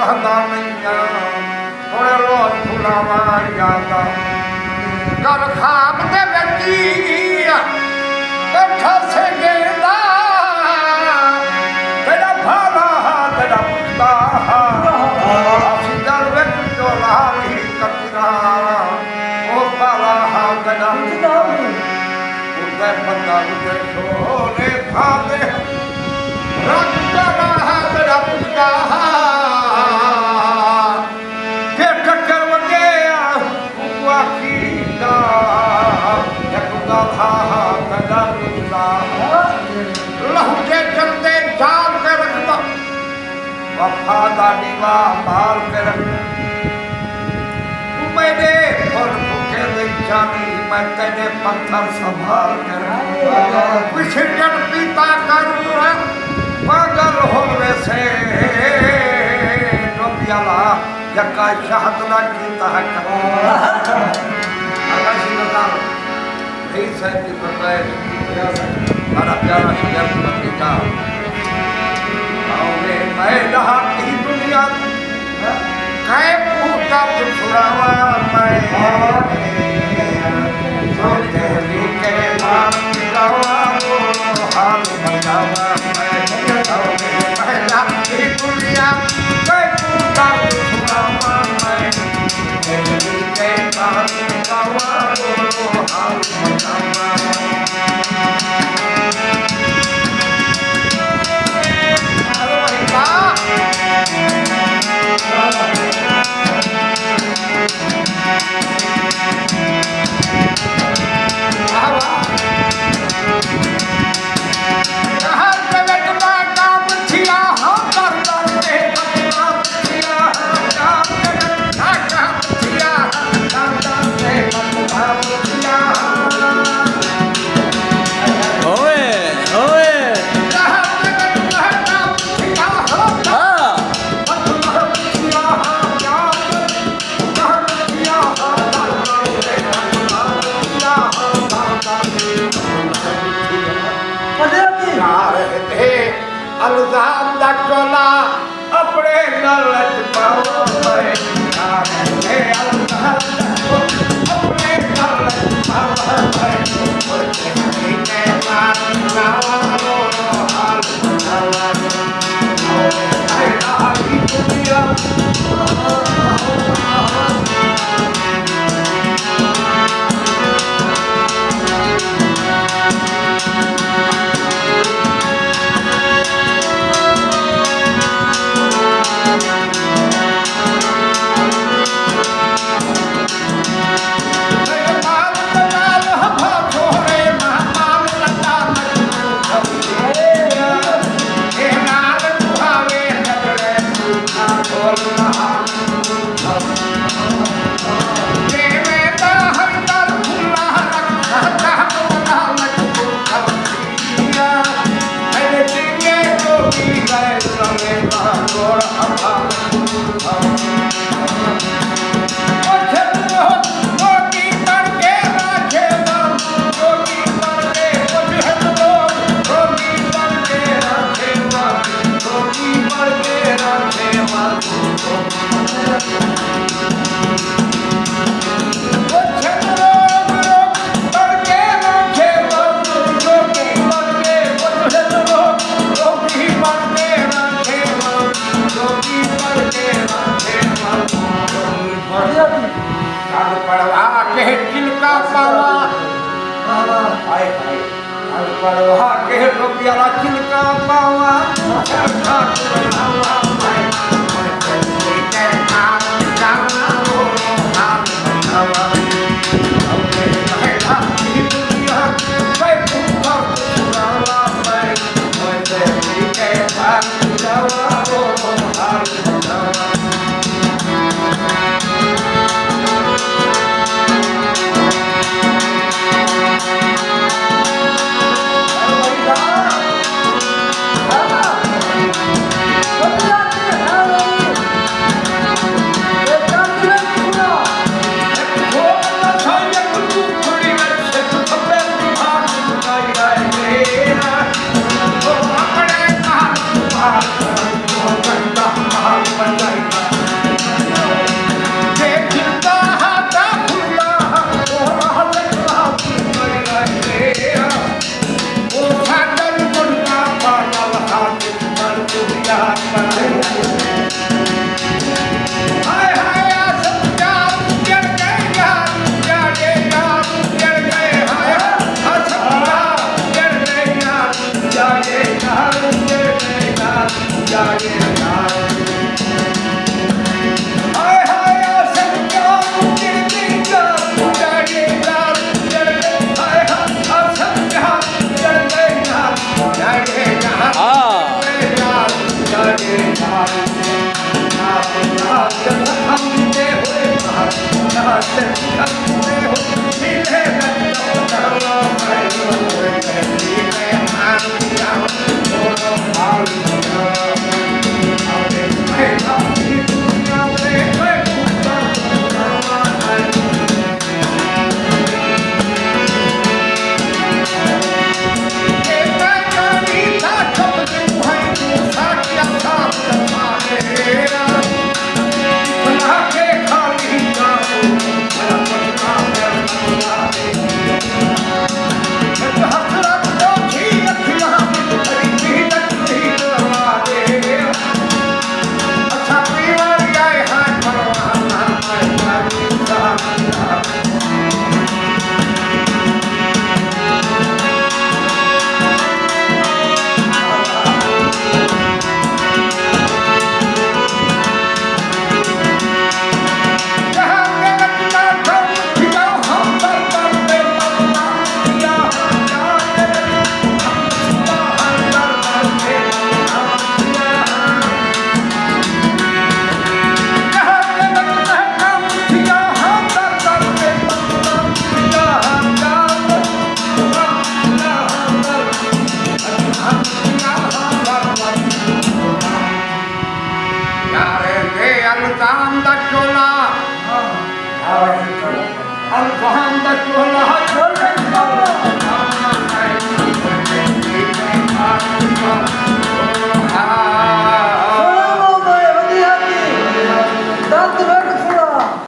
कहदा नहीं थोड़े रोज फुलावा जाता कर खाब दे बेटी बैठा से गेंदा तेरा भाला तेरा पुता सिदर विच चोला ही कतरा ओ भाला तेरा पुता उदे बंदा उदे सोने भाले रंग तेरा तेरा पुता के टक्कर वगे वाखीदा एक गाथा तेरा पुता लहू के चलते जान के रखता वफादारी मार के रखता मेरे फल भूखे जानी मैं तेरे पत्थर संभाल के रखूंगा विसर्जन पीता करूँ पागल होने से डोबियाला जक्का शहद ना कीता है आकाशी बता नहीं सहती बताए बड़ा प्यारा शेर बन का आओगे मैं रहा की दुनिया कै पूता छुड़ावा मैं सोचली के नाम गावा हाल बतावा मैं आओगे मैं रहा की दुनिया कै पूता छुड़ावा मैं सोचली के नाम गावा हाल बतावा अलजाम दा चोला अपने गलत पाओ मैं अलजाम दा चोला अपने गलत पाओ मैं के मार नावा हाल नावा आई आई दुनिया पड़वा के रुपया चिलका पावा